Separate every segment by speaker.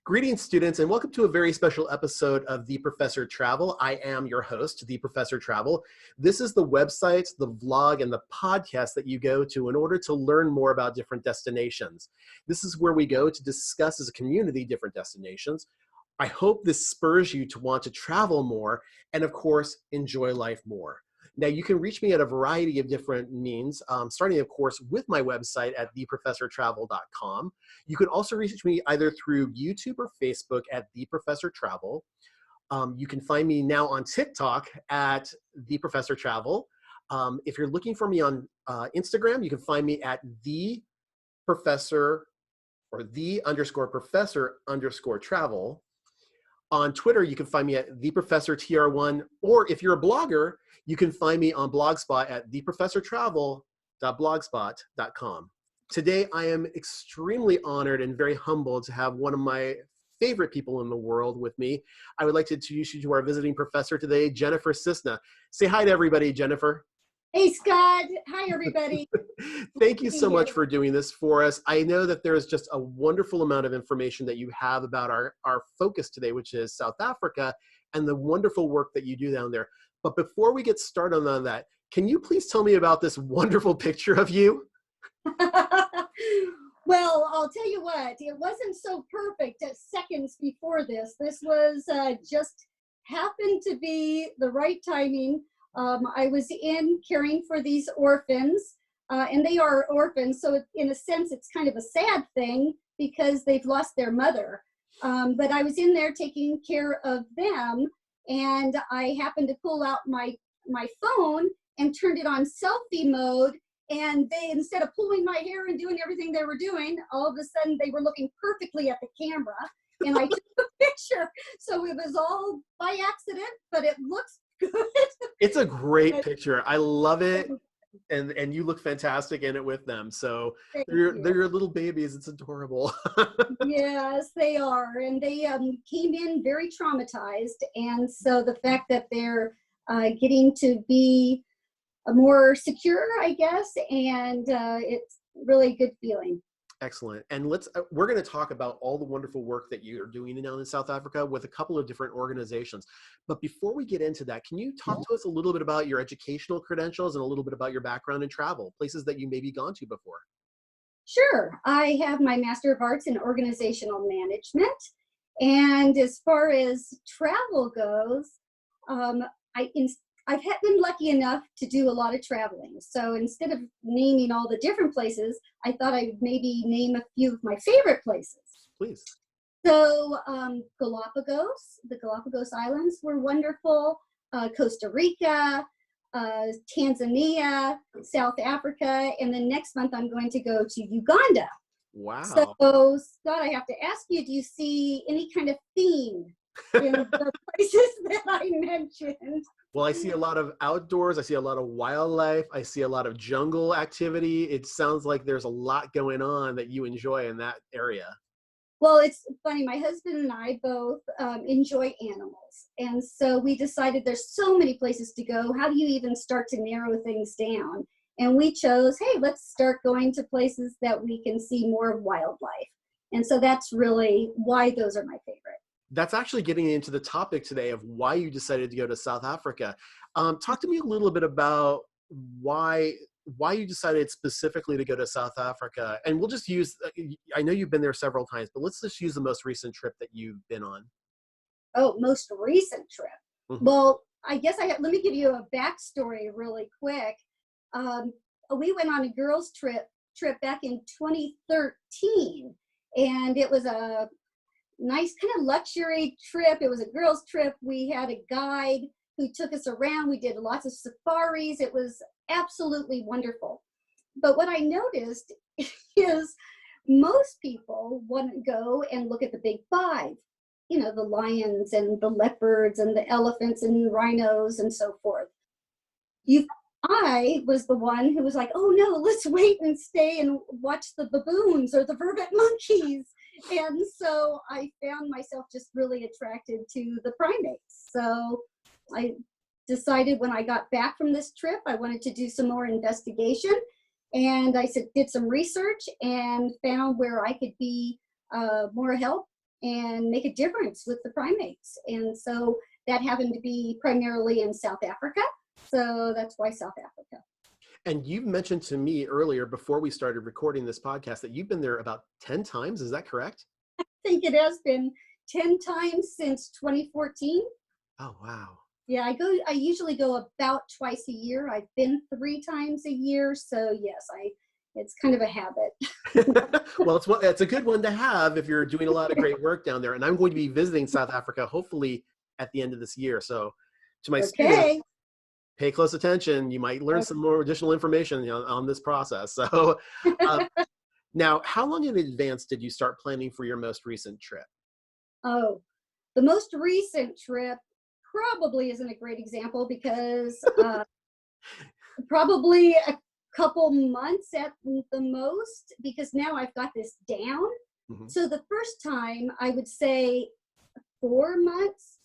Speaker 1: Greetings, students, and welcome to a very special episode of The Professor Travel. I am your host, The Professor Travel. This is the website, the vlog, and the podcast that you go to in order to learn more about different destinations. This is where we go to discuss as a community different destinations. I hope this spurs you to want to travel more and, of course, enjoy life more. Now, you can reach me at a variety of different means, starting, of course, with my website at theprofessortravel.com. You can also reach me either through YouTube or Facebook at The Professor Travel. You can find me now on TikTok at The Professor Travel. If you're looking for me on Instagram, you can find me at The Professor or the_professor_travel. On Twitter, you can find me at TheProfessorTR1, or if you're a blogger, you can find me on Blogspot at theprofessortravel.blogspot.com. Today, I am extremely honored and very humbled to have one of my favorite people in the world with me. I would like to introduce you to our visiting professor today, Jennifer Cisna. Say hi to everybody, Jennifer.
Speaker 2: Hey, Scott. Hi, everybody.
Speaker 1: Thank you so much for doing this for us. I know that there's just a wonderful amount of information that you have about our focus today, which is South Africa, and the wonderful work that you do down there. But before we get started on that, can you please tell me about this wonderful picture of you?
Speaker 2: Well, I'll tell you what, it wasn't so perfect at seconds before this. This was just happened to be the right timing. I was in caring for these orphans, and they are orphans, so in a sense it's kind of a sad thing because they've lost their mother. But I was in there taking care of them, and I happened to pull out my phone and turned it on selfie mode, and they, instead of pulling my hair and doing everything they were doing, all of a sudden they were looking perfectly at the camera, and I took a picture. So it was all by accident, but it looks good.
Speaker 1: It's a great picture. I love it. And you look fantastic in it with them. So they're your little babies. It's adorable.
Speaker 2: Yes, they are. And they came in very traumatized. And so the fact that they're getting to be more secure, I guess, and it's really a good feeling.
Speaker 1: Excellent. And we're going to talk about all the wonderful work that you're doing down in South Africa with a couple of different organizations. But before we get into that, can you talk to us a little bit about your educational credentials and a little bit about your background in travel, places that you maybe gone to before?
Speaker 2: Sure. I have my Master of Arts in Organizational Management. And as far as travel goes, I've been lucky enough to do a lot of traveling. So instead of naming all the different places, I thought I'd maybe name a few of my favorite places.
Speaker 1: Please.
Speaker 2: So Galapagos, the Galapagos Islands were wonderful. Costa Rica, Tanzania, South Africa, and then next month I'm going to go to Uganda.
Speaker 1: Wow.
Speaker 2: So Scott, I have to ask you, do you see any kind of theme in the places that I mentioned?
Speaker 1: Well, I see a lot of outdoors. I see a lot of wildlife. I see a lot of jungle activity. It sounds like there's a lot going on that you enjoy in that area.
Speaker 2: Well, it's funny. My husband and I both enjoy animals. And so we decided there's so many places to go. How do you even start to narrow things down? And we chose, hey, let's start going to places that we can see more of wildlife. And so that's really why those are my favorite.
Speaker 1: That's actually getting into the topic today of why you decided to go to South Africa. Talk to me a little bit about why you decided specifically to go to South Africa. And we'll just use, I know you've been there several times, but let's just use the most recent trip that you've been on.
Speaker 2: Oh, most recent trip.
Speaker 1: Mm-hmm.
Speaker 2: Well, I guess let me give you a backstory really quick. We went on a girls' trip back in 2013, and it was a nice kind of luxury trip. It was a girls' trip. We had a guide who took us around. We did lots of safaris. It was absolutely wonderful. But what I noticed is most people want to go and look at the big five, you know, the lions and the leopards and the elephants and rhinos and so forth. I was the one who was like, oh no, let's wait and stay and watch the baboons or the vervet monkeys. And so I found myself just really attracted to the primates. So I decided when I got back from this trip, I wanted to do some more investigation. And I did some research and found where I could be more help and make a difference with the primates. And so that happened to be primarily in South Africa. So that's why South Africa.
Speaker 1: And you mentioned to me earlier before we started recording this podcast that you've been there about 10 times. Is that correct?
Speaker 2: I think it has been 10 times since 2014.
Speaker 1: Oh, wow.
Speaker 2: Yeah, I usually go about twice a year. I've been 3 times a year. So yes, it's kind of a habit.
Speaker 1: Well, it's a good one to have if you're doing a lot of great work down there. And I'm going to be visiting South Africa, hopefully at the end of this year. So to my students, pay close attention. You might learn some more additional information on this process. So now, how long in advance did you start planning for your most recent trip?
Speaker 2: Oh, the most recent trip probably isn't a great example because probably a couple months at the most, because now I've got this down. Mm-hmm. So the first time I would say 4 months,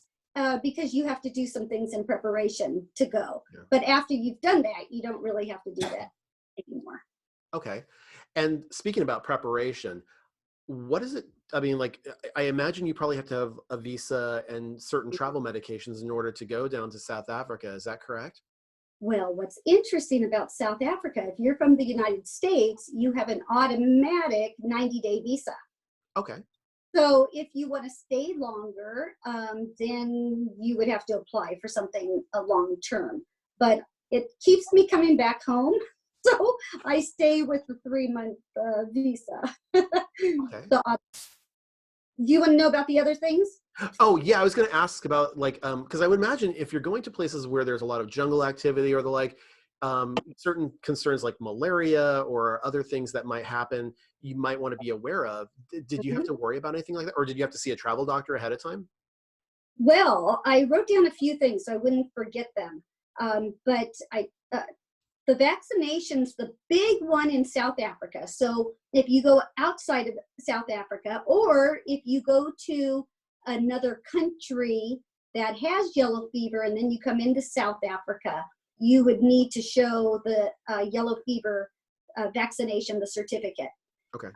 Speaker 2: because you have to do some things in preparation to go. Yeah. But after you've done that, you don't really have to do that anymore.
Speaker 1: Okay. And speaking about preparation, what is it? I mean, like, I imagine you probably have to have a visa and certain travel medications in order to go down to South Africa. Is that correct?
Speaker 2: Well, what's interesting about South Africa, if you're from the United States, you have an automatic 90-day visa.
Speaker 1: Okay.
Speaker 2: So if you want to stay longer, then you would have to apply for something long term. But it keeps me coming back home. So I stay with the 3-month visa. Okay. So, do you want to know about the other things?
Speaker 1: Oh, yeah. I was going to ask about, like, because I would imagine if you're going to places where there's a lot of jungle activity or the like, certain concerns like malaria or other things that might happen, you might want to be aware of. Did you have to worry about anything like that? Or did you have to see a travel doctor ahead of time?
Speaker 2: Well, I wrote down a few things so I wouldn't forget them. But the vaccinations, the big one in South Africa. So if you go outside of South Africa, or if you go to another country that has yellow fever and then you come into South Africa, you would need to show the yellow fever vaccination, the certificate.
Speaker 1: Okay.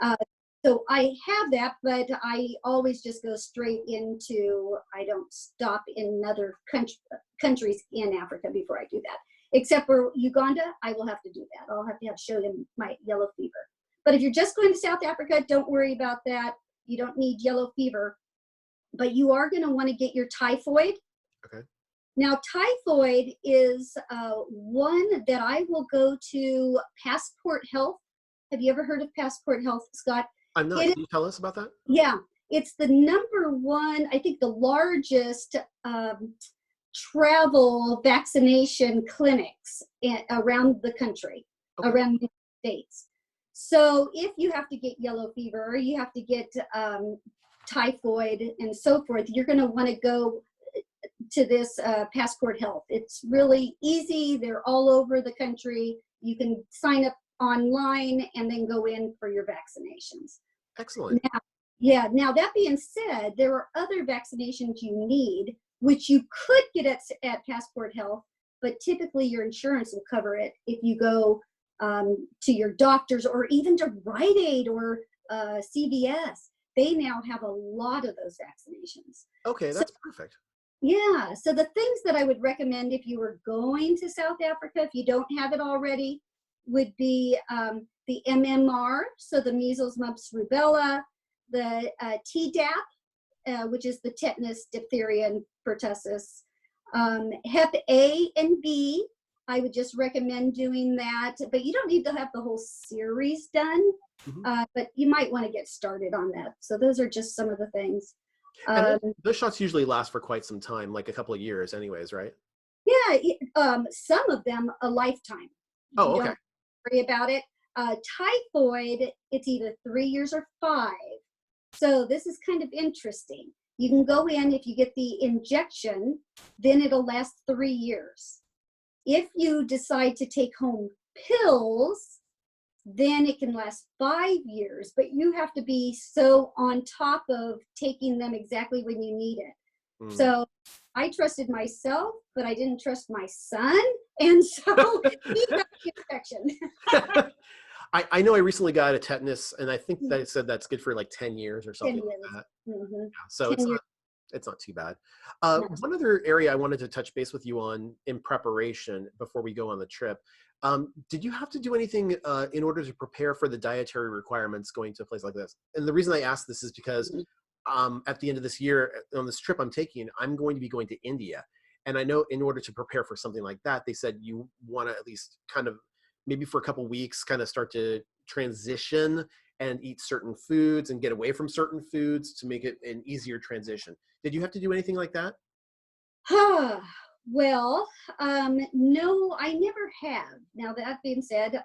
Speaker 2: So I have that, but I always just go straight into, I don't stop in other countries in Africa before I do that. Except for Uganda, I will have to do that. I'll have to show them my yellow fever. But if you're just going to South Africa, don't worry about that. You don't need yellow fever. But you are going to want to get your typhoid.
Speaker 1: Okay.
Speaker 2: Now, typhoid is one that I will go to Passport Health. Have you ever heard of Passport Health, Scott?
Speaker 1: I'm not. Can you tell us about that?
Speaker 2: Yeah. It's the #1, I think the largest travel vaccination clinics around the country, okay, around the States. So if you have to get yellow fever, or you have to get typhoid and so forth, you're going to want to go to this Passport Health. It's really easy. They're all over the country. You can sign up online and then go in for your vaccinations.
Speaker 1: Excellent.
Speaker 2: Now that being said, there are other vaccinations you need, which you could get at Passport Health, but typically your insurance will cover it if you go to your doctors or even to Rite Aid or CVS. They now have a lot of those vaccinations.
Speaker 1: Okay, that's perfect.
Speaker 2: Yeah, so the things that I would recommend if you were going to South Africa, if you don't have it already, would be the MMR, so the measles, mumps, rubella, the Tdap, which is the tetanus, diphtheria, and pertussis. Hep A and B, I would just recommend doing that, but you don't need to have the whole series done, but you might want to get started on that. So those are just some of the things.
Speaker 1: And those shots usually last for quite some time, like a couple of years anyways, right?
Speaker 2: Yeah, some of them a lifetime.
Speaker 1: Oh, okay.
Speaker 2: Don't worry about it. Typhoid, it's either 3 years or 5. So this is kind of interesting. You can go in, if you get the injection, then it'll last 3 years. If you decide to take home pills, then it can last 5 years, but you have to be so on top of taking them exactly when you need it. So I trusted myself, but I didn't trust my son, and so he got the infection.
Speaker 1: I know I recently got a tetanus, and I think that it said that's good for like 10 years or
Speaker 2: 10
Speaker 1: something like
Speaker 2: years.
Speaker 1: that.
Speaker 2: Mm-hmm.
Speaker 1: Yeah, so
Speaker 2: 10 years.
Speaker 1: it's not too bad.
Speaker 2: No.
Speaker 1: One other area I wanted to touch base with you on in preparation before we go on the trip. Did you have to do anything in order to prepare for the dietary requirements going to a place like this? And the reason I ask this is because at the end of this year, on this trip I'm taking, I'm going to be going to India. And I know in order to prepare for something like that, they said you want to at least kind of, maybe for a couple weeks, kind of start to transition and eat certain foods and get away from certain foods to make it an easier transition. Did you have to do anything like that?
Speaker 2: Well, no, I never have. Now, that being said,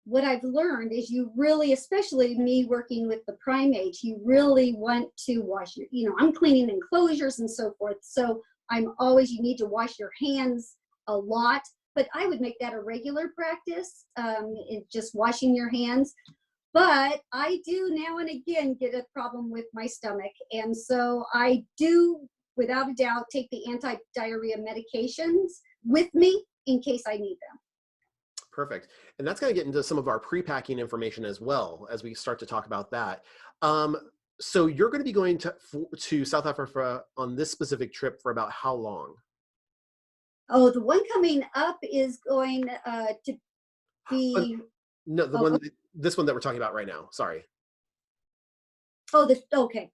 Speaker 2: what I've learned is you really, especially me working with the primates, you really want to wash your, I'm cleaning enclosures and so forth. So you need to wash your hands a lot, but I would make that a regular practice, just washing your hands. But I do now and again get a problem with my stomach. And so I do, without a doubt, take the anti-diarrhea medications with me in case I need them.
Speaker 1: Perfect. And that's going to get into some of our pre-packing information as well as we start to talk about that. So you're going to be going to South Africa on this specific trip for about how long?
Speaker 2: Oh, the one coming up is going to be.
Speaker 1: No, this one that we're talking about right now. Sorry.
Speaker 2: Okay.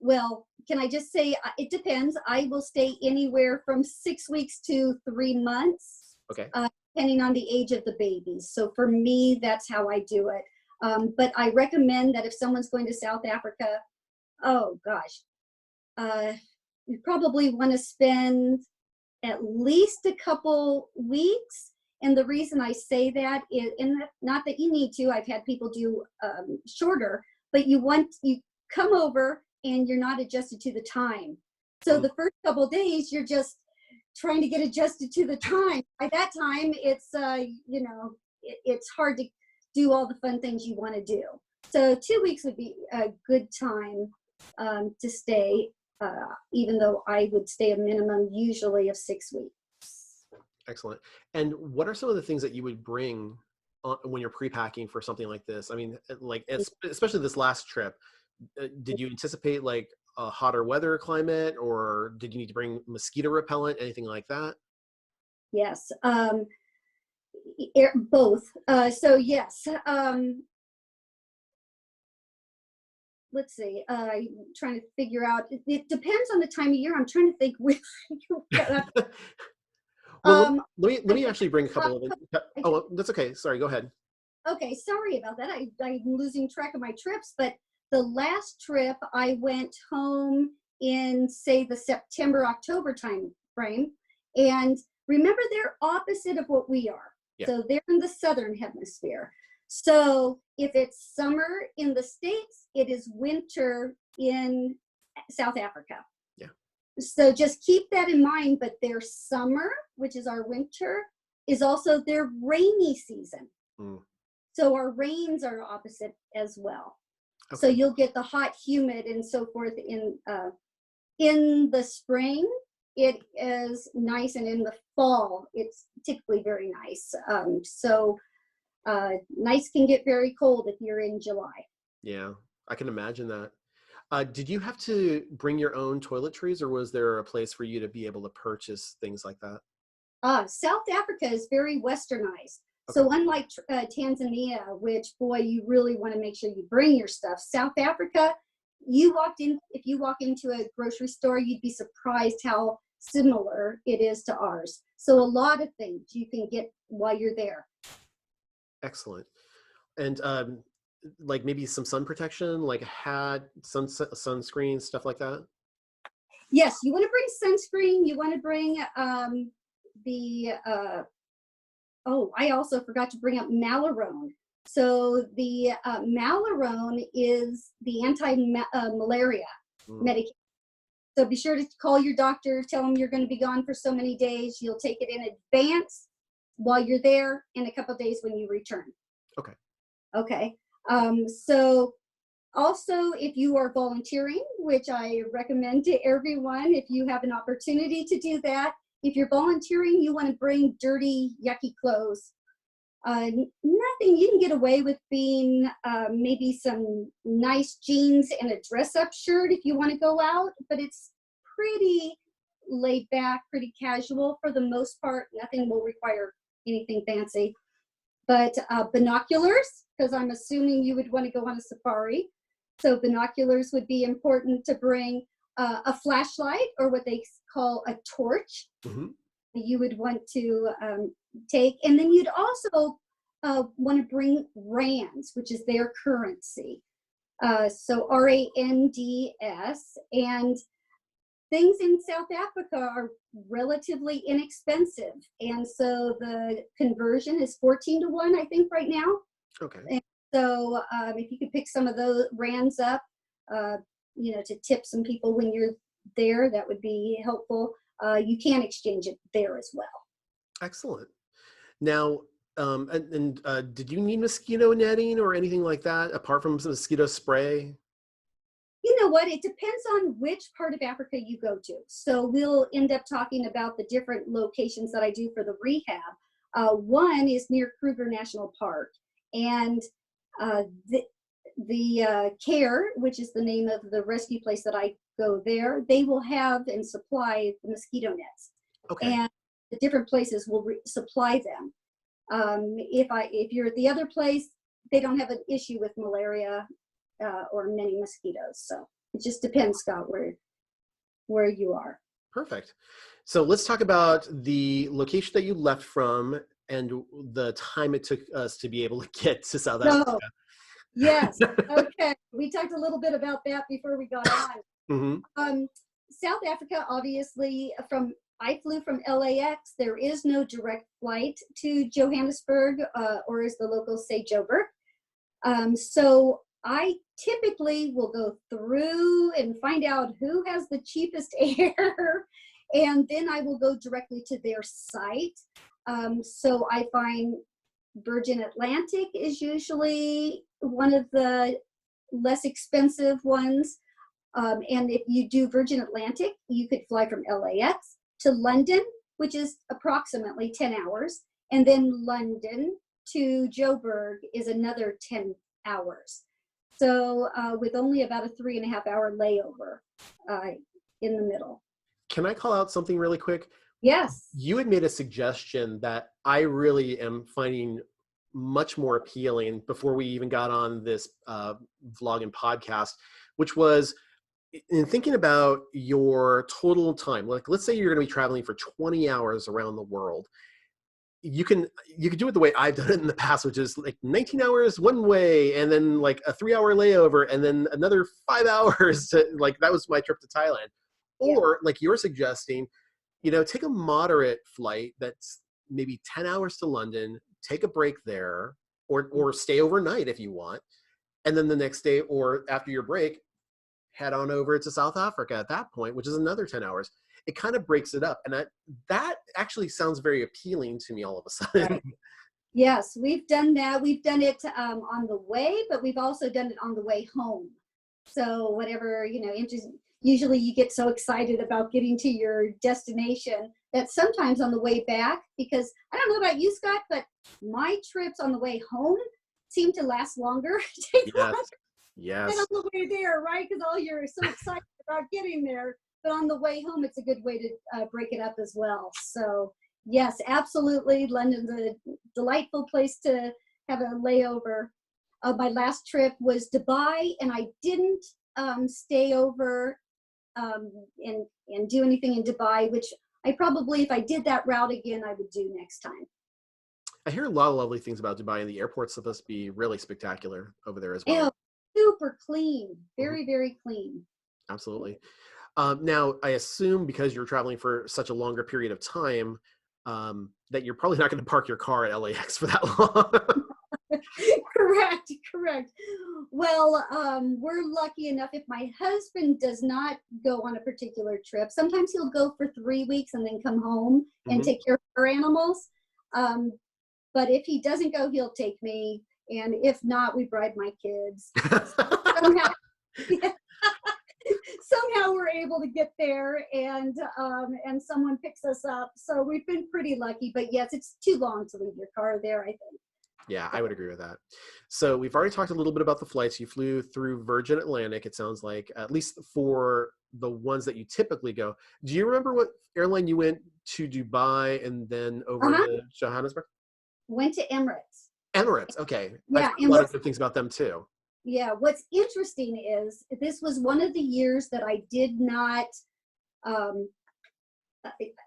Speaker 2: Well, can I just say it depends. I will stay anywhere from 6 weeks to 3 months.
Speaker 1: Okay.
Speaker 2: Depending on the age of the babies. So for me, that's how I do it. But I recommend that if someone's going to South Africa, oh gosh, you probably want to spend at least a couple weeks. And the reason I say that is, and not that you need to, I've had people do shorter, but you come over and you're not adjusted to the time. So the first couple of days, you're just trying to get adjusted to the time. By that time, it's it's hard to do all the fun things you want to do. So 2 weeks would be a good time to stay, even though I would stay a minimum usually of 6 weeks.
Speaker 1: Excellent. And what are some of the things that you would bring when you're pre-packing for something like this? I mean, like especially this last trip, did you anticipate like a hotter weather climate, or did you need to bring mosquito repellent, anything like that?
Speaker 2: Yes, both. So yes, let's see. I'm trying to figure out. It depends on the time of year. I'm trying to think which.
Speaker 1: Well, let me actually bring a couple of. Oh, that's okay. Sorry, go ahead.
Speaker 2: Okay, sorry about that. I'm losing track of my trips, but the last trip I went home in, say, the September, October time frame. And remember, they're opposite of what we are. Yeah. So they're in the southern hemisphere. So if it's summer in the States, it is winter in South Africa.
Speaker 1: Yeah.
Speaker 2: So just keep that in mind. But their summer, which is our winter, is also their rainy season. So our rains are opposite as well. Okay. So you'll get the hot, humid, and so forth in the spring. It is nice, and in the fall, it's typically very nice. Nice can get very cold if you're in July.
Speaker 1: Yeah, I can imagine that. Did you have to bring your own toiletries, or was there a place for you to be able to purchase things like that?
Speaker 2: South Africa is very westernized. Okay. So unlike Tanzania, which, boy, you really want to make sure you bring your stuff. South Africa, if you walk into a grocery store, you'd be surprised how similar it is to ours. So a lot of things you can get while you're there.
Speaker 1: Excellent. And like maybe some sun protection, like a hat, sunscreen, stuff like that?
Speaker 2: Yes, you want to bring sunscreen. You want to bring I also forgot to bring up Malarone. So the Malarone is the anti-malaria medication. So be sure to call your doctor, tell them you're going to be gone for so many days. You'll take it in advance while you're there, in a couple of days when you return.
Speaker 1: Okay.
Speaker 2: Okay. So also, if you are volunteering, which I recommend to everyone, if you have an opportunity to do that, if you're volunteering, you want to bring dirty, yucky clothes Nothing, you can get away with being maybe some nice jeans and a dress-up shirt if you want to go out, but it's pretty laid back, pretty casual for the most part. Nothing will require anything fancy. But binoculars, because I'm assuming you would want to go on a safari. So binoculars would be important to bring. A flashlight, or what they call a torch, you would want to take. And then you'd also want to bring rands, which is their currency. So RANDS. And things in South Africa are relatively inexpensive. And so the conversion is 14-1, I think, right now.
Speaker 1: Okay.
Speaker 2: And so if you could pick some of those rands up, to tip some people when you're there, that would be helpful. You can exchange it there as well. Excellent.
Speaker 1: Now, did you need mosquito netting or anything like that apart from some mosquito spray?
Speaker 2: You know what? It depends on which part of Africa you go to. So we'll end up talking about the different locations that I do for the rehab. One is near Kruger National Park, and the C.A.R.E, which is the name of the rescue place that I go there, they will have and supply the mosquito nets.
Speaker 1: Okay.
Speaker 2: And the different places will supply them. If you're at the other place, they don't have an issue with malaria or many mosquitoes. So it just depends, Scott, where you are.
Speaker 1: Perfect. So let's talk about the location that you left from and the time it took us to be able to get to South Africa.
Speaker 2: Yes. Okay. We talked a little bit about that before we got on. South Africa, obviously, I flew from LAX. There is no direct flight to Johannesburg, or as the locals say, JoBerg. So I typically will go through and find out who has the cheapest air, and then I will go directly to their site. So I find Virgin Atlantic is usually one of the less expensive ones. And if you do Virgin Atlantic, you could fly from LAX to London, which is approximately 10 hours. And then London to JoBerg is another 10 hours. So with only about a 3.5-hour layover in the middle.
Speaker 1: Can I call out something really quick?
Speaker 2: Yes.
Speaker 1: You had made a suggestion that I really am finding much more appealing before we even got on this vlog and podcast, which was in thinking about your total time. Like, let's say you're going to be traveling for 20 hours around the world. You can do it the way I've done it in the past, which is like 19 hours one way, and then like a 3-hour layover, and then another 5 hours to, like, that was my trip to Thailand.
Speaker 2: Yeah.
Speaker 1: Or like you're suggesting, take a moderate flight that's maybe 10 hours to London, take a break there, or stay overnight if you want. And then the next day or after your break, head on over to South Africa at that point, which is another 10 hours. It kind of breaks it up. And that actually sounds very appealing to me all of a sudden.
Speaker 2: Right. Yes, we've done that. We've done it on the way, but we've also done it on the way home. So whatever, usually you get so excited about getting to your destination that sometimes on the way back, because I don't know about you, Scott, but my trips on the way home seem to last longer.
Speaker 1: Yes.
Speaker 2: And on the way there, right? Because you're so excited about getting there. But on the way home, it's a good way to break it up as well. So yes, absolutely. London's a delightful place to have a layover. My last trip was Dubai, and I didn't stay over and do anything in Dubai, which I probably, if I did that route again, I would do next time.
Speaker 1: I hear a lot of lovely things about Dubai, and the airport's supposed to be really spectacular over there as well.
Speaker 2: Super clean, very, very clean.
Speaker 1: Absolutely. Now, I assume because you're traveling for such a longer period of time, that you're probably not going to park your car at LAX for that long.
Speaker 2: Correct. Well, we're lucky enough if my husband does not go on a particular trip. Sometimes he'll go for 3 weeks and then come home and take care of our animals. But if he doesn't go, he'll take me. And if not, we bribe my kids. Somehow we're able to get there, and someone picks us up. So we've been pretty lucky. But yes, it's too long to leave your car there, I think.
Speaker 1: Yeah, I would agree with that. So we've already talked a little bit about the flights. You flew through Virgin Atlantic, it sounds like, at least for the ones that you typically go. Do you remember what airline you went to Dubai and then over
Speaker 2: Uh-huh.
Speaker 1: to Johannesburg?
Speaker 2: Went to Emirates.
Speaker 1: Emirates. Okay. I've
Speaker 2: Yeah,
Speaker 1: heard a
Speaker 2: and
Speaker 1: lot of
Speaker 2: what's
Speaker 1: good things about them too.
Speaker 2: yeah, what's interesting is this was one of the years that I did not um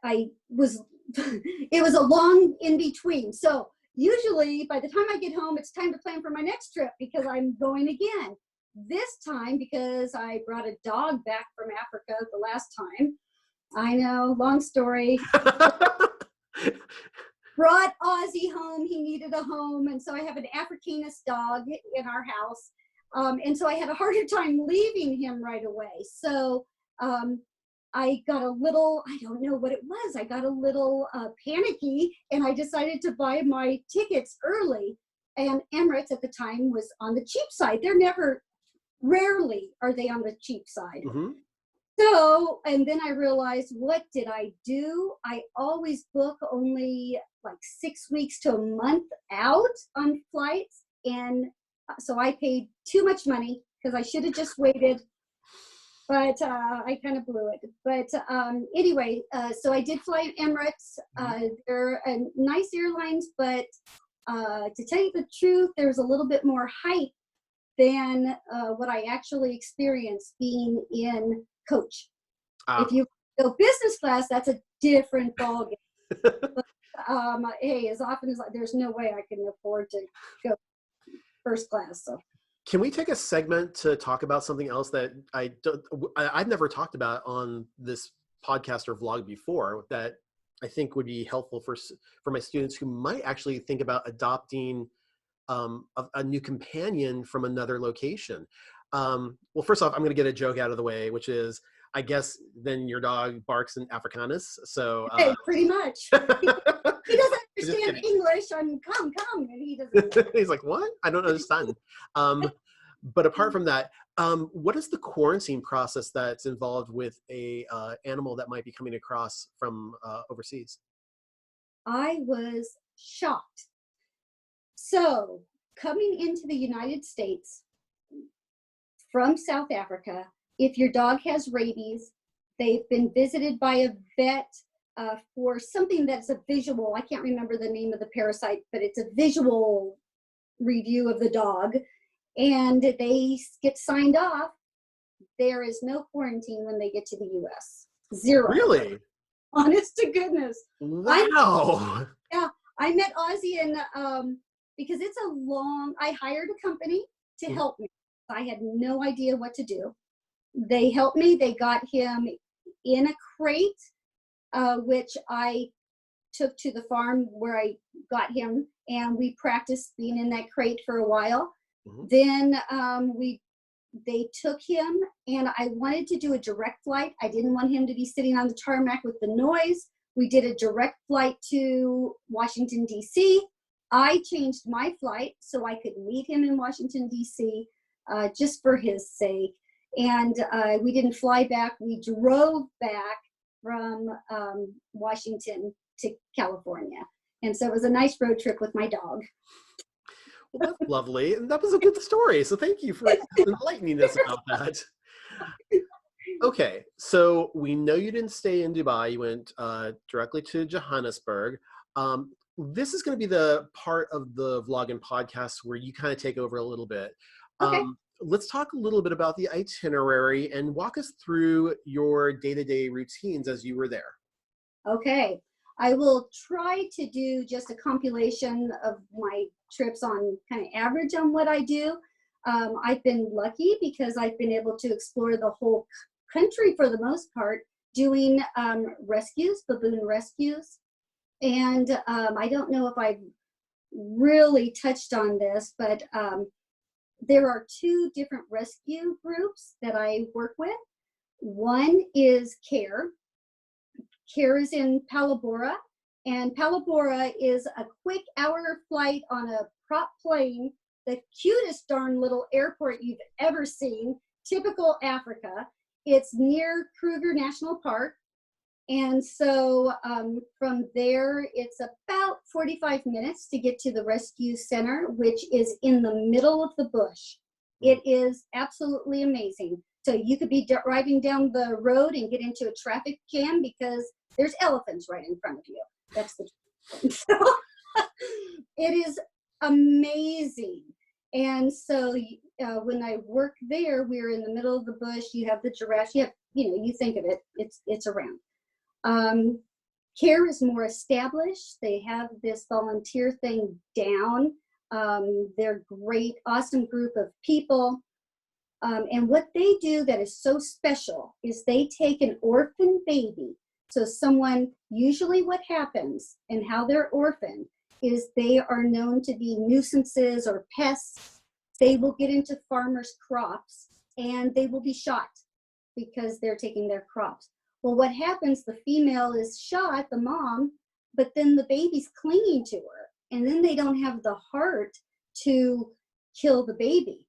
Speaker 2: I was it was a long in between. So usually by the time I get home, it's time to plan for my next trip because I'm going again. This time, because I brought a dog back from Africa the last time. I know, long story. Brought Ozzy home. He needed a home. And so I have an Africanus dog in our house. And so I had a harder time leaving him right away. So I got a little, I don't know what it was. I got a little panicky and I decided to buy my tickets early. And Emirates at the time was on the cheap side. They're never, rarely are they on the cheap side.
Speaker 1: Hmm.
Speaker 2: So, and then I realized, what did I do? I always book only like 6 weeks to a month out on flights. And so I paid too much money because I should have just waited, but I kind of blew it. But anyway, so I did fly Emirates. They're nice airlines, but to tell you the truth, there's a little bit more hype than what I actually experienced being in coach. If you go business class, that's a different ballgame. But hey, as often as there's no way I can afford to go first class. So
Speaker 1: Can we take a segment to talk about something else that I've never talked about on this podcast or vlog before that I think would be helpful for my students who might actually think about adopting a new companion from another location. Well, first off, I'm going to get a joke out of the way, which is, I guess then your dog barks in Afrikaans. So
Speaker 2: hey, pretty much. He doesn't
Speaker 1: just
Speaker 2: understand
Speaker 1: kidding.
Speaker 2: English. I'm come, and he doesn't.
Speaker 1: He's like, what? I don't understand. But apart from that, what is the quarantine process that's involved with a animal that might be coming across from overseas?
Speaker 2: I was shocked. So coming into the United States from South Africa, if your dog has rabies, they've been visited by a vet for something that's a visual, I can't remember the name of the parasite, but it's a visual review of the dog, and they get signed off. There is no quarantine when they get to the US. Zero.
Speaker 1: Really?
Speaker 2: Honest to goodness.
Speaker 1: Wow.
Speaker 2: I met Ozzy and because it's a long, I hired a company to help me. I had no idea what to do. They helped me. They got him in a crate, which I took to the farm where I got him, and we practiced being in that crate for a while. Then they took him, and I wanted to do a direct flight. I didn't want him to be sitting on the tarmac with the noise. We did a direct flight to Washington, D.C. I changed my flight so I could meet him in Washington, D.C. Just for his sake. And we didn't fly back. We drove back from Washington to California. And so it was a nice road trip with my dog.
Speaker 1: Well, that's lovely. And that was a good story. So thank you for enlightening us about that. Okay, so we know you didn't stay in Dubai. You went directly to Johannesburg. This is going to be the part of the vlog and podcast where you kind of take over a little bit.
Speaker 2: Okay.
Speaker 1: Let's talk a little bit about the itinerary and walk us through your day-to-day routines as you were there.
Speaker 2: Okay. I will try to do just a compilation of my trips on kind of average on what I do. I've been lucky because I've been able to explore the whole country for the most part, doing rescues, baboon rescues. And I don't know if I've really touched on this, but there are two different rescue groups that I work with. One is C.A.R.E. C.A.R.E is in Palabora, and Palabora is a quick hour flight on a prop plane, the cutest darn little airport you've ever seen, typical Africa. It's near Kruger National Park. And so from there, it's about 45 minutes to get to the rescue center, which is in the middle of the bush. It is absolutely amazing. So you could be driving down the road and get into a traffic jam because there's elephants right in front of you. That's the so it is amazing. And so when I work there, we're in the middle of the bush. You have the giraffes. You have, you think of it, it's around. C.A.R.E is more established. They have this volunteer thing down. They're great, awesome group of people. And what they do that is so special is they take an orphan baby. So someone, usually what happens and how they're orphaned is they are known to be nuisances or pests. They will get into farmers' crops and they will be shot because they're taking their crops. Well, what happens, the female is shot, the mom, but then the baby's clinging to her. And then they don't have the heart to kill the baby.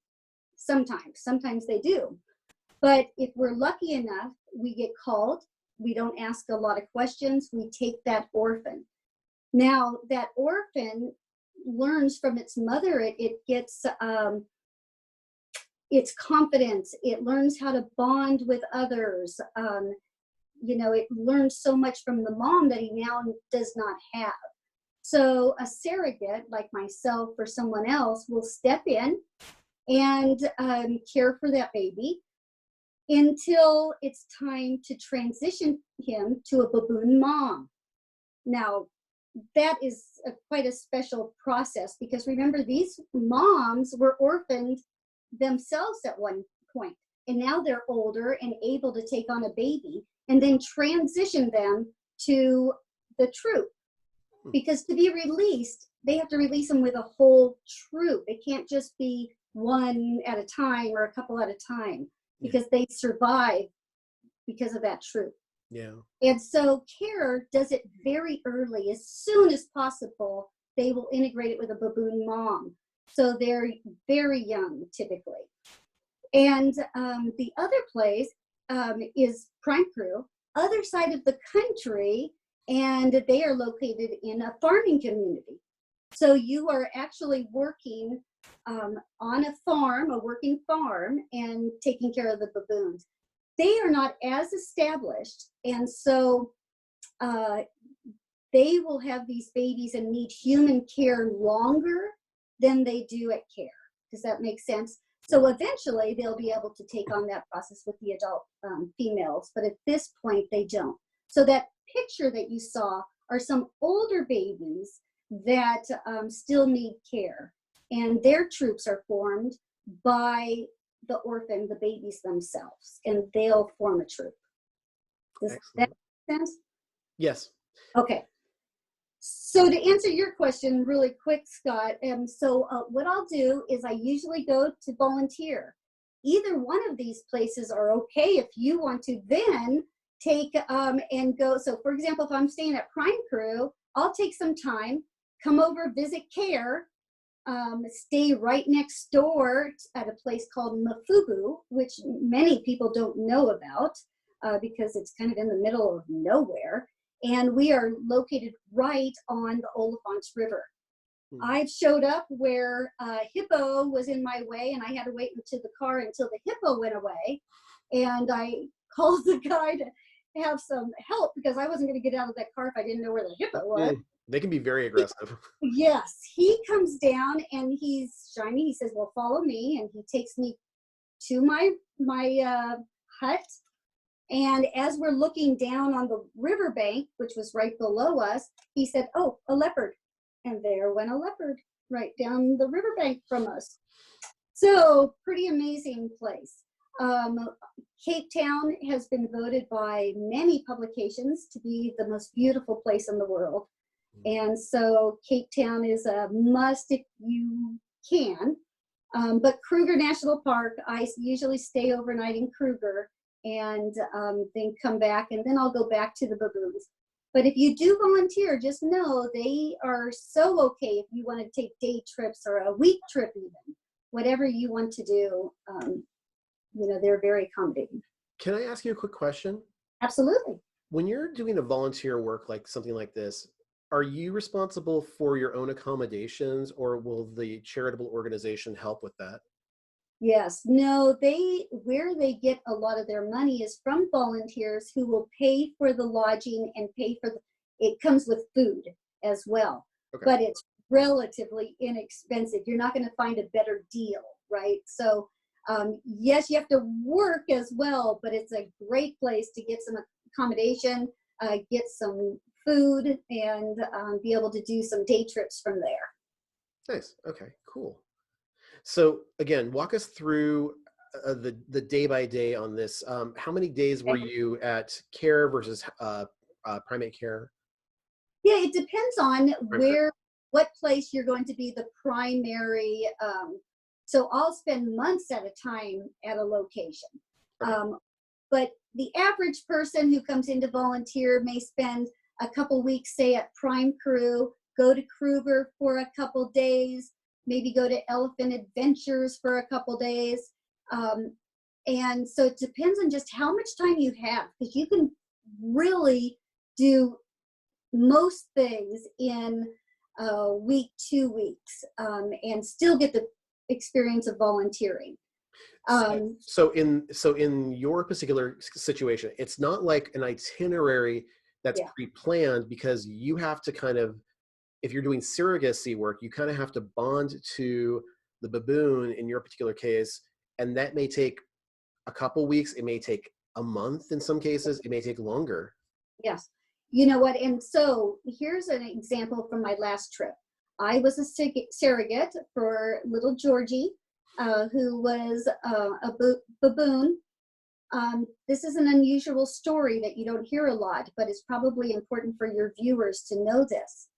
Speaker 2: Sometimes they do. But if we're lucky enough, we get called. We don't ask a lot of questions. We take that orphan. Now, that orphan learns from its mother. It gets its confidence. It learns how to bond with others. It learns so much from the mom that he now does not have. So a surrogate, like myself or someone else, will step in and care for that baby until it's time to transition him to a baboon mom. Now, that is quite a special process because remember, these moms were orphaned themselves at one point, and now they're older and able to take on a baby and then transition them to the troop. Because to be released, they have to release them with a whole troop. They can't just be one at a time or a couple at a time because they survive because of that troop.
Speaker 1: Yeah.
Speaker 2: And so C.A.R.E does it very early. As soon as possible, they will integrate it with a baboon mom. So they're very young, typically. And the other place is Prime Crew, other side of the country, and they are located in a farming community. So you are actually working on a farm, a working farm, and taking care of the baboons. They are not as established, and so they will have these babies and need human care longer than they do at C.A.R.E. Does that make sense? So eventually they'll be able to take on that process with the adult females, but at this point they don't. So that picture that you saw are some older babies that still need care, and their troops are formed by the orphan, the babies themselves, and they'll form a troop. Does that make sense?
Speaker 1: Yes.
Speaker 2: Okay. So to answer your question really quick, Scott, what I'll do is I usually go to volunteer. Either one of these places are okay if you want to then take and go. So for example, if I'm staying at Prime Crew, I'll take some time, come over, visit C.A.R.E, stay right next door at a place called Mafubu, which many people don't know about because it's kind of in the middle of nowhere. And we are located right on the Olifants River. I've showed up where a hippo was in my way, and I had to wait into the car until the hippo went away. And I called the guy to have some help because I wasn't going to get out of that car if I didn't know where the hippo was.
Speaker 1: They can be very aggressive.
Speaker 2: Yes, he comes down and he's shiny. He says, "Well, follow me," and he takes me to my hut. And as we're looking down on the riverbank, which was right below us, he said, "Oh, a leopard." And there went a leopard right down the riverbank from us. So pretty amazing place. Cape Town has been voted by many publications to be the most beautiful place in the world. And so Cape Town is a must if you can. But Kruger National Park, I usually stay overnight in Kruger and then come back, and then I'll go back to the baboons. But if you do volunteer, just know they are so okay if you want to take day trips or a week trip even. Whatever you want to do, they're very accommodating.
Speaker 1: Can I ask you a quick question?
Speaker 2: Absolutely.
Speaker 1: When you're doing a volunteer work like something like this, are you responsible for your own accommodations, or will the charitable organization help with that?
Speaker 2: Yes, no, where they get a lot of their money is from volunteers who will pay for the lodging and pay for it comes with food as well,
Speaker 1: Okay.
Speaker 2: but it's relatively inexpensive. You're not going to find a better deal, right? So, yes, you have to work as well, but it's a great place to get some accommodation, get some food, and be able to do some day trips from there.
Speaker 1: Nice. Okay, cool. So again, walk us through the day by day on this. How many days were you at care versus primate care?
Speaker 2: Yeah, it depends on
Speaker 1: Prime care.
Speaker 2: what place you're going to be the primary. So I'll spend months at a time at a location.
Speaker 1: Okay.
Speaker 2: But the average person who comes in to volunteer may spend a couple weeks, say at Prime Crew, go to Kruger for a couple days, maybe go to Elephant Adventures for a couple days. And so it depends on just how much time you have, because you can really do most things in a week, 2 weeks, and still get the experience of volunteering.
Speaker 1: So in your particular situation, it's not like an itinerary that's
Speaker 2: Yeah,
Speaker 1: pre-planned, because you have to kind of, if you're doing surrogacy work, you kind of have to bond to the baboon in your particular case, and that may take a couple weeks. It may take a month in some cases. It may take longer.
Speaker 2: yes. You know what? And so here's an example from my last trip. I was a surrogate for little Georgie, who was a baboon. This is an unusual story that you don't hear a lot, but it's probably important for your viewers to know this.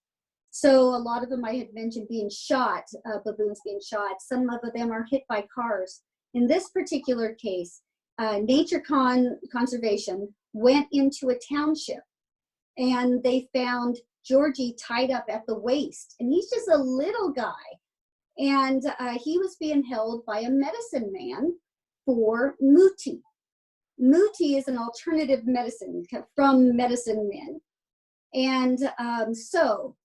Speaker 2: So a lot of them I had mentioned being shot, baboons being shot. Some of them are hit by cars. In this particular case, Nature Conservation went into a township and they found Georgie tied up at the waist. And he's just a little guy. And he was being held by a medicine man for muti. Muti is an alternative medicine from medicine men. And so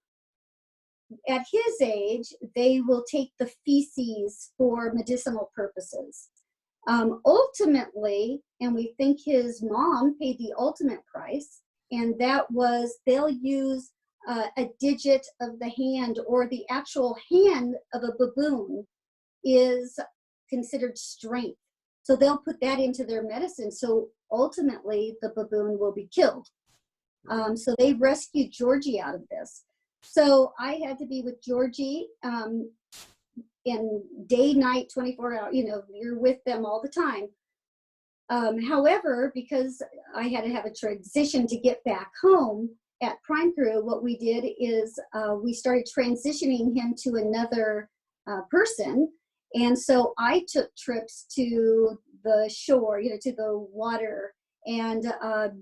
Speaker 2: at his age, they will take the feces for medicinal purposes. Ultimately, and we think his mom paid the ultimate price, and that was they'll use a digit of the hand, or the actual hand of a baboon is considered strength. So they'll put that into their medicine. So ultimately, the baboon will be killed. So they rescued Georgie out of this. So I had to be with Georgie in day, night, 24 hours. You know, you're with them all the time. However, because I had to have a transition to get back home at Prime Crew, what we did is we started transitioning him to another person. And so I took trips to the shore, you know, to the water, and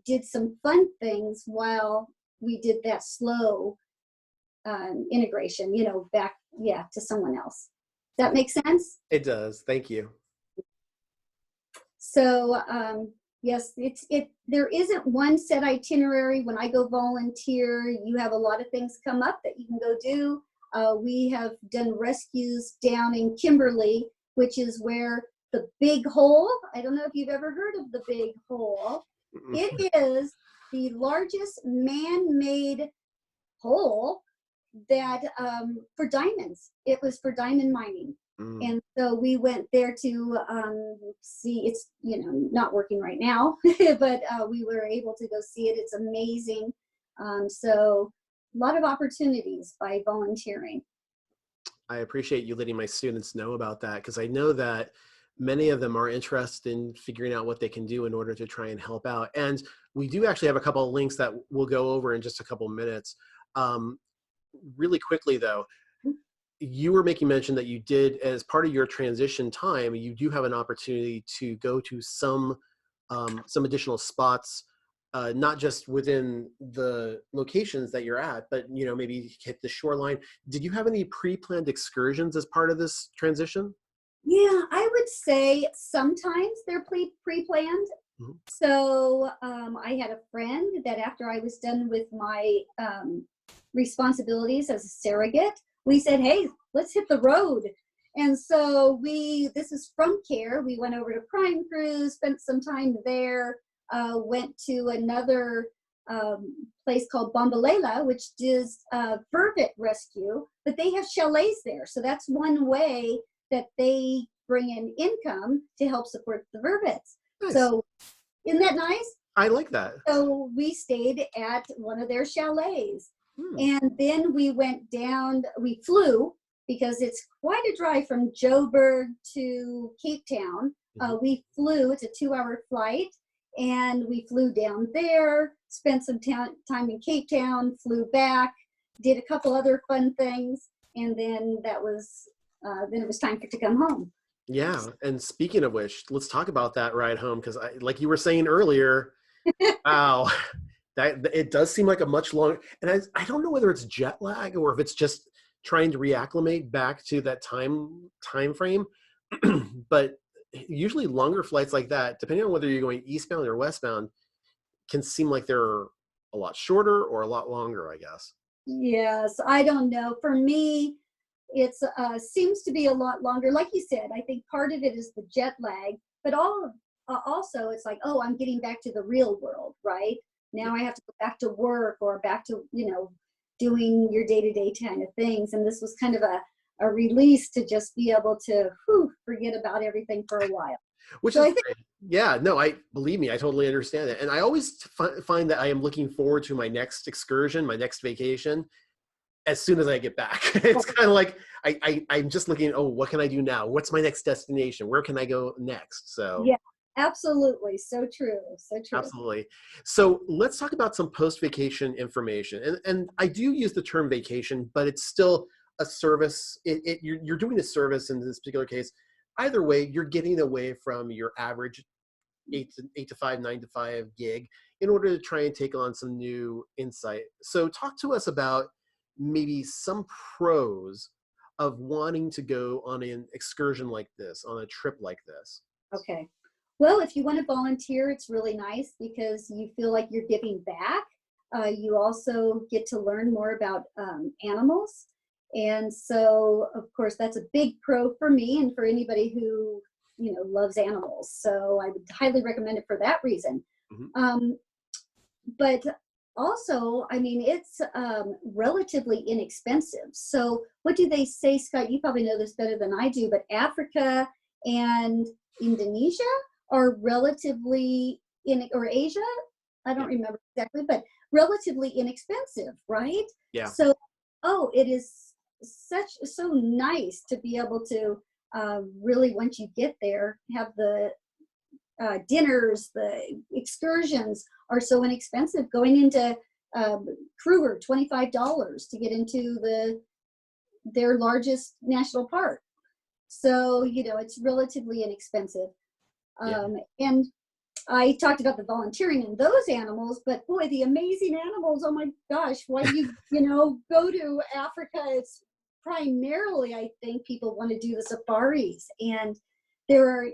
Speaker 2: did some fun things while we did that slow integration, you know, back, yeah, to someone else. Does that make sense?
Speaker 1: It does. Thank you.
Speaker 2: So yes, there isn't one set itinerary. When I go volunteer, you have a lot of things come up that you can go do. We have done rescues down in Kimberly, which is where the Big Hole, I don't know if you've ever heard of the Big Hole. It is the largest man-made hole that for diamonds. It was for diamond mining. And so we went there to see. It's, you know, not working right now, but we were able to go see it. It's amazing. So a lot of opportunities by volunteering.
Speaker 1: I appreciate you letting my students know about that, because I know that many of them are interested in figuring out what they can do in order to try and help out. And we do actually have a couple of links that we'll go over in just a couple of minutes. Really quickly though, you were making mention that you did, as part of your transition time, you do have an opportunity to go to some additional spots, not just within the locations that you're at, but, you know, maybe hit the shoreline. Did you have any pre-planned excursions as part of this transition?
Speaker 2: Yeah, I would say sometimes they're pre-planned.
Speaker 1: Mhm.
Speaker 2: So I had a friend that after I was done with my responsibilities as a surrogate, we said, hey, let's hit the road. And so this is from C.A.R.E. We went over to Prime Cruise, spent some time there, went to another place called Bombalela, which does vervet rescue, but they have chalets there. So that's one way that they bring in income to help support the vervets.
Speaker 1: Nice.
Speaker 2: So isn't that nice?
Speaker 1: I like that.
Speaker 2: So we stayed at one of their chalets.
Speaker 1: Hmm.
Speaker 2: And then we went down, we flew because it's quite a drive from JoBerg to Cape Town. We flew, it's a 2-hour flight, and we flew down there, spent some time in Cape Town, flew back, did a couple other fun things, and then then it was time to come home.
Speaker 1: Yeah. And speaking of which, let's talk about that ride home, because like you were saying earlier, wow, that it does seem like a much longer, and I don't know whether it's jet lag or if it's just trying to reacclimate back to that time frame. But usually longer flights like that, depending on whether you're going eastbound or westbound, can seem like they're a lot shorter or a lot longer, I guess.
Speaker 2: Yes, I don't know. For me, it's seems to be a lot longer. Like you said, I think part of it is the jet lag, but also it's like, oh, I'm getting back to the real world, right?
Speaker 1: Yeah.
Speaker 2: Now I have to go back to work or back to, doing your day-to-day kind of things. And this was kind of a release to just be able to forget about everything for a while.
Speaker 1: Which
Speaker 2: So
Speaker 1: is
Speaker 2: I think,
Speaker 1: great. Yeah, no, I believe me, I totally understand it. And I always find that I am looking forward to my next excursion, my next vacation, as soon as I get back. It's kind of like I'm just looking, oh, what can I do now? What's my next destination? Where can I go next? So
Speaker 2: yeah, absolutely. So true. So true.
Speaker 1: absolutely. So let's talk about some post-vacation information. And I do use the term vacation, but it's still a service. You're doing a service in this particular case. Either way, you're getting away from your average eight to five, 9 to 5 gig in order to try and take on some new insight. So talk to us about maybe some pros of wanting to go on an excursion like this, on a trip like this.
Speaker 2: Okay. Well, if you want to volunteer, it's really nice because you feel like you're giving back. You also get to learn more about animals. And so, of course, that's a big pro for me and for anybody who, loves animals. So I would highly recommend it for that reason.
Speaker 1: Mhm.
Speaker 2: Um, but also, I mean, it's relatively inexpensive. So what do they say, Scott? You probably know this better than I do, but Africa and Indonesia are relatively or Asia, I
Speaker 1: Yeah.
Speaker 2: don't remember exactly, but relatively inexpensive, right?
Speaker 1: Yeah.
Speaker 2: So, it is so nice to be able to really, once you get there, have the dinners, the excursions are so inexpensive. Going into Kruger, $25 to get into their largest national park. So, it's relatively inexpensive.
Speaker 1: Yeah.
Speaker 2: And I talked about the volunteering in those animals, but boy, the amazing animals, oh my gosh, why do go to Africa? It's primarily, I think, people want to do the safaris. And there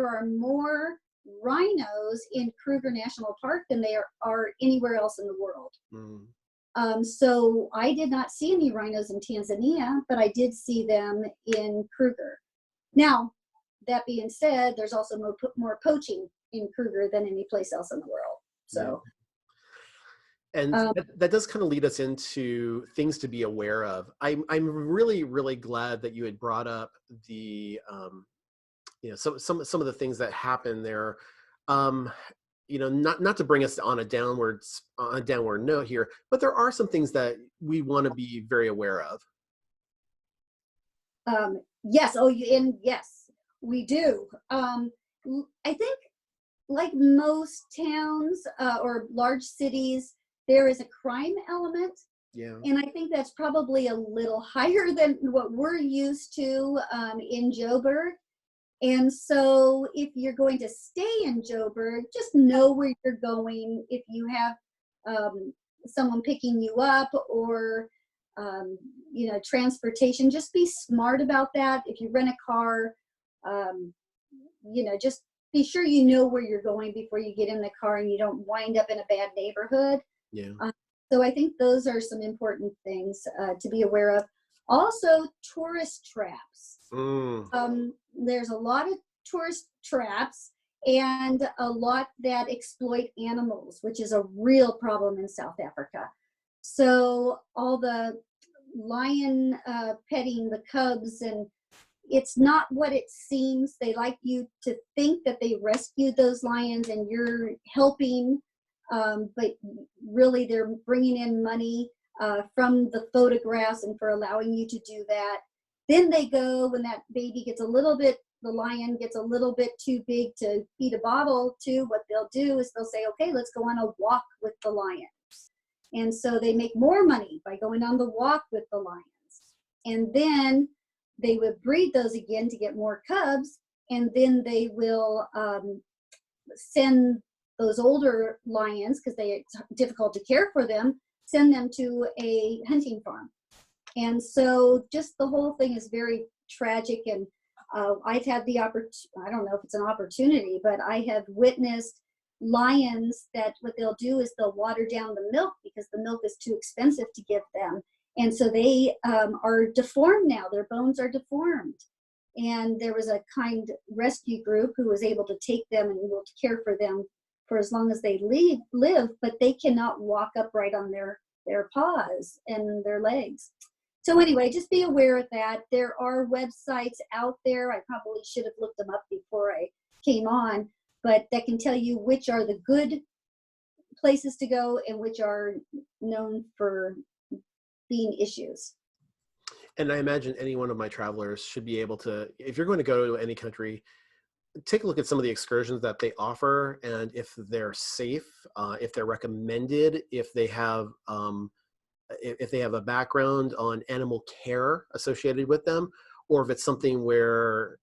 Speaker 2: are more rhinos in Kruger National Park than there are anywhere else in the world.
Speaker 1: Mm.
Speaker 2: So I did not see any rhinos in Tanzania, but I did see them in Kruger. Now, that being said, there's also more poaching in Kruger than any place else in the world.
Speaker 1: Yeah.
Speaker 2: So,
Speaker 1: And
Speaker 2: um,
Speaker 1: that does kind of lead us into things to be aware of. I'm really, really glad that you had brought up the some of the things that happen there. Um, not to bring us on a downward note here, but there are some things that we want to be very aware of.
Speaker 2: yes, and yes, we do. I think, like most towns or large cities, there is a crime element.
Speaker 1: Yeah.
Speaker 2: And I think that's probably a little higher than what we're used to in JoBerg. And so if you're going to stay in JoBerg, just know where you're going. If you have someone picking you up or, transportation, just be smart about that. If you rent a car, just be sure you know where you're going before you get in the car and you don't wind up in a bad neighborhood.
Speaker 1: Yeah.
Speaker 2: So I think those are some important things to be aware of. Also, tourist traps. There's a lot of tourist traps and a lot that exploit animals, which is a real problem in South Africa. So all the lion petting the cubs, and it's not what it seems. They like you to think that they rescued those lions and you're helping, but really they're bringing in money from the photographs and for allowing you to do that. Then they go, when that baby gets a little bit, the lion gets a little bit too big to feed a bottle to, what they'll do is they'll say, okay, let's go on a walk with the lion. And so they make more money by going on the walk with the lions. And then they would breed those again to get more cubs. And then they will send those older lions, because it's difficult to care for them, send them to a hunting farm. And so just the whole thing is very tragic. And I've had the opportunity, I don't know if it's an opportunity, but I have witnessed lions that what they'll do is they'll water down the milk because the milk is too expensive to give them. And so they are deformed now. Their bones are deformed. And there was a kind rescue group who was able to take them and will care for them for as long as they live, but they cannot walk upright on their paws and their legs. So anyway, just be aware of that. There are websites out there. I probably should have looked them up before I came on, but that can tell you which are the good places to go and which are known for being issues.
Speaker 1: And I imagine any one of my travelers should be able to, if you're going to go to any country, take a look at some of the excursions that they offer, and if they're safe, if they're recommended, if they have a background on animal care associated with them, or if it's something where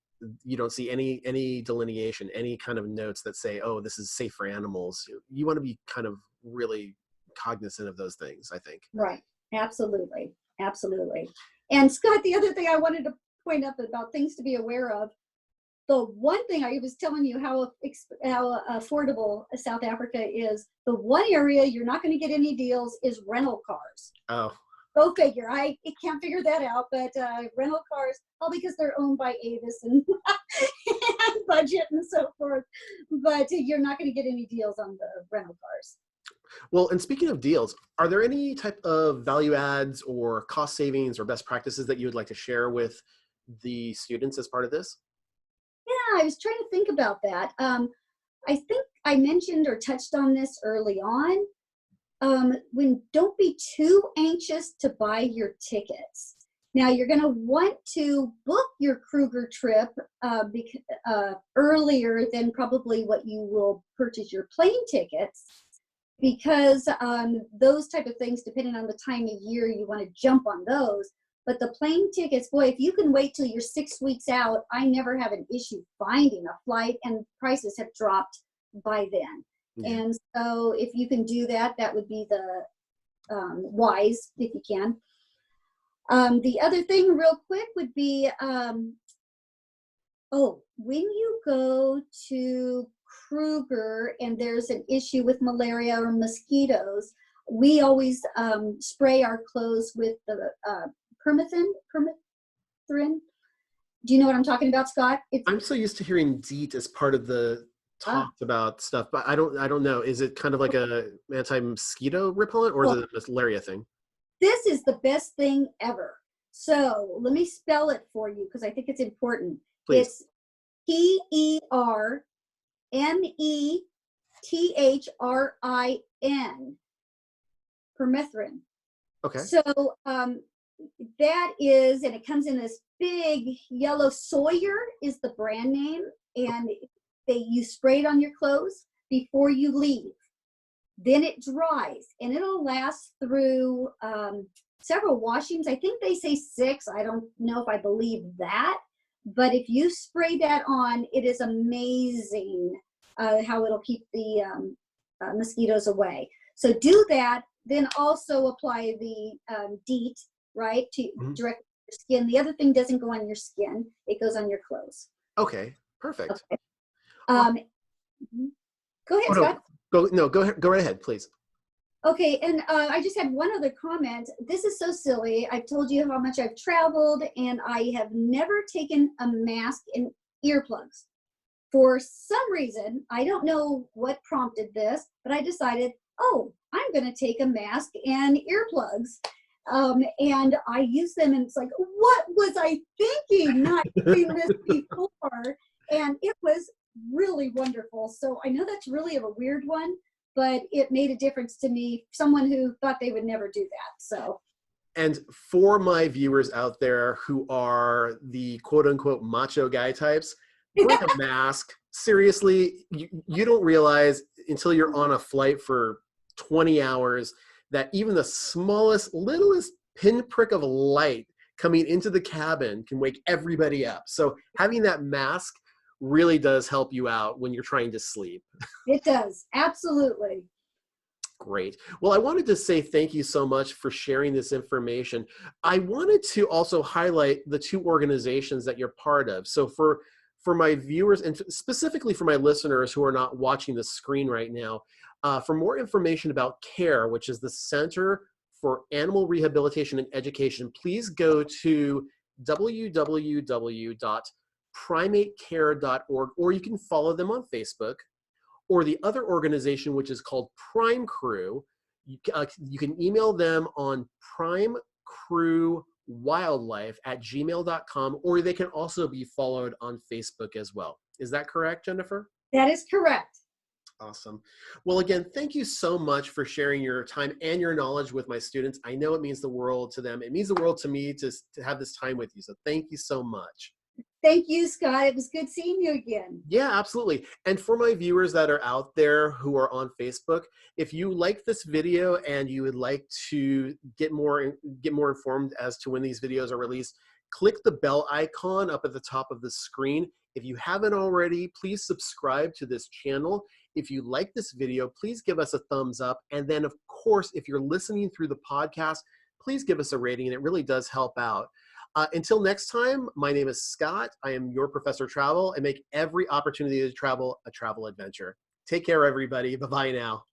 Speaker 1: you don't see any delineation, any kind of notes that say, oh, this is safe for animals. You want to be kind of really cognizant of those things, I think.
Speaker 2: Right. Absolutely. Absolutely. And Scott, the other thing I wanted to point up about things to be aware of, the one thing I was telling you how affordable South Africa is, the one area you're not going to get any deals is rental cars.
Speaker 1: Oh.
Speaker 2: Go figure. I can't figure that out, but rental cars, all because they're owned by Avis and, and Budget and so forth. But you're not going to get any deals on the rental cars.
Speaker 1: Well, and speaking of deals, are there any type of value adds or cost savings or best practices that you would like to share with the students as part of this?
Speaker 2: Yeah, I was trying to think about that. I think I mentioned or touched on this early on. Don't be too anxious to buy your tickets. Now, you're going to want to book your Kruger trip earlier than probably what you will purchase your plane tickets, because those type of things, depending on the time of year, you want to jump on those. But the plane tickets, boy, if you can wait till you're 6 weeks out, I never have an issue finding a flight, and prices have dropped by then. Yeah. And so if you can do that, that would be the wise, if you can. The other thing real quick would be, when you go to Kruger and there's an issue with malaria or mosquitoes, we always spray our clothes with the permethrin. Do you know what I'm talking about, Scott?
Speaker 1: I'm so used to hearing DEET as part of the talks about stuff, but I don't know. Is it kind of like a anti-mosquito repellent, or is it a malaria thing?
Speaker 2: This is the best thing ever. So let me spell it for you because I think it's important.
Speaker 1: Please.
Speaker 2: It's PERMETHRIN. Permethrin.
Speaker 1: Okay.
Speaker 2: So that is, and it comes in this big yellow, Sawyer is the brand name, and you spray it on your clothes before you leave. Then it dries, and it'll last through several washings. I think they say 6. I don't know if I believe that, but if you spray that on, it is amazing how it'll keep the mosquitoes away. So do that. Then also apply the DEET, right, to direct your skin. The other thing doesn't go on your skin. It goes on your clothes.
Speaker 1: Okay, perfect. Okay.
Speaker 2: Um, Go
Speaker 1: Oh,
Speaker 2: ahead, Scott.
Speaker 1: go ahead, go right ahead, please.
Speaker 2: Okay, and I just had one other comment. This is so silly. I've told you how much I've traveled, and I have never taken a mask and earplugs. For some reason, I don't know what prompted this, but I decided, oh, I'm going to take a mask and earplugs. And I use them, and it's like, what was I thinking? Not doing this before. And it was really wonderful. So I know that's really a weird one, but it made a difference to me, someone who thought they would never do that. So.
Speaker 1: And for my viewers out there who are the quote unquote macho guy types, bring a mask. Seriously, you don't realize until you're on a flight for 20 hours that even the smallest, littlest pinprick of light coming into the cabin can wake everybody up. So having that mask really does help you out when you're trying to sleep.
Speaker 2: It does, absolutely.
Speaker 1: Great. Well, I wanted to say thank you so much for sharing this information. I wanted to also highlight the two organizations that you're part of. So for my viewers, and specifically for my listeners who are not watching the screen right now, for more information about C.A.R.E, which is the Center for Animal Rehabilitation and Education, please go to www.primatecare.org, or you can follow them on Facebook. Or the other organization, which is called Prime Crew, you can email them on primecrewwildlife@gmail.com, or they can also be followed on Facebook as well. Is that correct, Jennifer?
Speaker 2: That is correct.
Speaker 1: Awesome. Well, again, thank you so much for sharing your time and your knowledge with my students. I know it means the world to them. It means the world to me to have this time with you. So thank you so much.
Speaker 2: Thank you, Scott. It was good seeing you again.
Speaker 1: Yeah, absolutely. And for my viewers that are out there who are on Facebook, if you like this video and you would like to get more informed as to when these videos are released, click the bell icon up at the top of the screen. If you haven't already, please subscribe to this channel. If you like this video, please give us a thumbs up. And then, of course, if you're listening through the podcast, please give us a rating, and it really does help out. Until next time, my name is Scott. I am your Professor Travel, and make every opportunity to travel a travel adventure. Take care, everybody. Bye-bye now.